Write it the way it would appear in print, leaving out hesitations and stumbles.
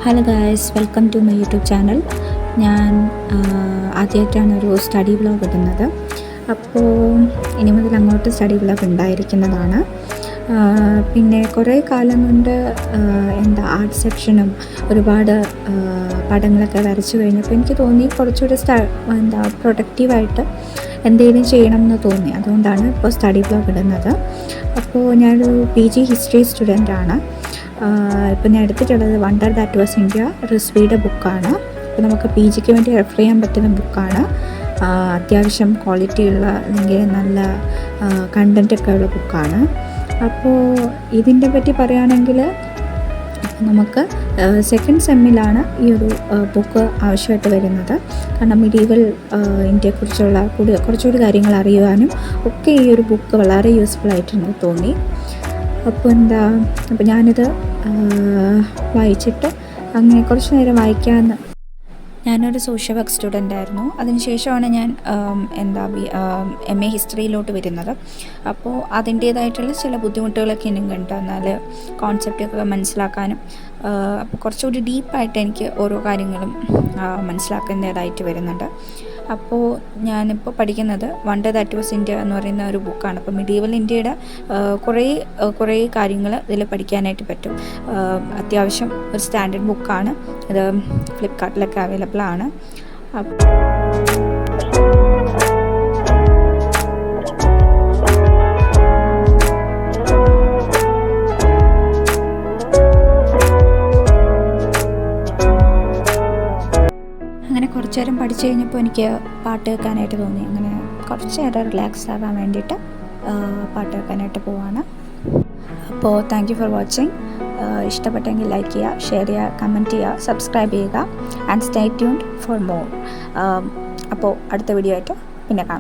Hello guys, welcome to my YouTube channel. ഞാൻ ആദ്യമായിട്ടാണ് ഒരു സ്റ്റഡി വ്ളോഗ് ഇടുന്നത്. അപ്പോൾ ഇനി മുതൽ അങ്ങോട്ട് സ്റ്റഡി വ്ളോഗ് ഉണ്ടായിരിക്കുന്നതാണ്. പിന്നെ കുറേ കാലം കൊണ്ട് ആർട്ട് സെക്ഷനും ഒരുപാട് പടങ്ങളൊക്കെ വരച്ചു കഴിഞ്ഞപ്പോൾ എനിക്ക് തോന്നി കുറച്ചുകൂടി പ്രൊഡക്റ്റീവായിട്ട് എന്തെങ്കിലും ചെയ്യണം എന്ന് തോന്നി. അതുകൊണ്ടാണ് ഇപ്പോൾ സ്റ്റഡി വ്ളോഗ് ഇടുന്നത്. അപ്പോൾ ഞാനൊരു PG ഹിസ്റ്ററി സ്റ്റുഡൻ്റാണ്. ഇപ്പോൾ ഞാൻ എടുത്തിട്ടുള്ളത് വണ്ടർ ദാറ്റ് വാസ് ഇന്ത്യ റിസ്വിയുടെ ബുക്കാണ്. അപ്പോൾ നമുക്ക് PGക്ക് വേണ്ടി റെഫർ ചെയ്യാൻ പറ്റുന്ന ബുക്കാണ്. അത്യാവശ്യം ക്വാളിറ്റിയുള്ള അല്ലെങ്കിൽ നല്ല കണ്ടൻറ്റൊക്കെ ഉള്ള ബുക്കാണ്. അപ്പോൾ ഇതിൻ്റെ പറ്റി പറയുകയാണെങ്കിൽ നമുക്ക് സെക്കൻഡ് സെമ്മിലാണ് ഈ ഒരു ബുക്ക് ആവശ്യമായിട്ട് വരുന്നത്. കാരണം മിഡീവൽ ഇന്ത്യയെക്കുറിച്ചുള്ള കുറച്ചുകൂടി കാര്യങ്ങൾ അറിയുവാനും ഒക്കെ ഈ ഒരു ബുക്ക് വളരെ യൂസ്ഫുൾ ആയിട്ടുണ്ട് തോന്നി. അപ്പോൾ ഞാനിത് വായിച്ചിട്ട് അങ്ങനെ കുറച്ച് നേരം വായിക്കാമെന്ന്. ഞാനൊരു സോഷ്യൽ വർക്ക് സ്റ്റുഡൻ്റ് ആയിരുന്നു. അതിനുശേഷമാണ് ഞാൻ MA ഹിസ്റ്ററിയിലോട്ട് വരുന്നത്. അപ്പോൾ അതിൻ്റേതായിട്ടുള്ള ചില ബുദ്ധിമുട്ടുകളൊക്കെ ഇനിയും കണ്ടു. എന്നാൽ കോൺസെപ്റ്റൊക്കെ മനസ്സിലാക്കാനും അപ്പോൾ കുറച്ചുകൂടി ഡീപ്പായിട്ട് എനിക്ക് ഓരോ കാര്യങ്ങളും മനസ്സിലാക്കേണ്ടതായിട്ട് വരുന്നുണ്ട്. അപ്പോൾ ഞാനിപ്പോൾ പഠിക്കുന്നത് വണ്ടർ ദാറ്റ് വാസ് ഇന്ത്യ എന്ന് പറയുന്ന ഒരു ബുക്കാണ്. അപ്പോൾ മിഡീവൽ ഇന്ത്യയുടെ കുറേ കാര്യങ്ങൾ ഇതിൽ പഠിക്കാനായിട്ട് പറ്റും. അത്യാവശ്യം ഒരു സ്റ്റാൻഡേർഡ് ബുക്കാണ്. ഇത് ഫ്ലിപ്കാർട്ടിലൊക്കെ അവൈലബിൾ ആണ്. അങ്ങനെ കുറച്ച് നേരം പഠിച്ചു കഴിഞ്ഞപ്പോൾ എനിക്ക് പാട്ട് കേൾക്കാനായിട്ട് തോന്നി. അങ്ങനെ കുറച്ച് നേരം റിലാക്സ് ആകാൻ വേണ്ടിയിട്ട് പാട്ട് കേൾക്കാനായിട്ട് പോവാണ്. അപ്പോൾ താങ്ക് യു ഫോർ വാച്ചിങ്. ഇഷ്ടപ്പെട്ടെങ്കിൽ ലൈക്ക് ചെയ്യുക, ഷെയർ ചെയ്യുക, കമൻറ്റ് ചെയ്യുക, സബ്സ്ക്രൈബ് ചെയ്യുക and stay tuned for more. അപ്പോൾ അടുത്ത വീഡിയോ ആയിട്ട് പിന്നെ കാണാം.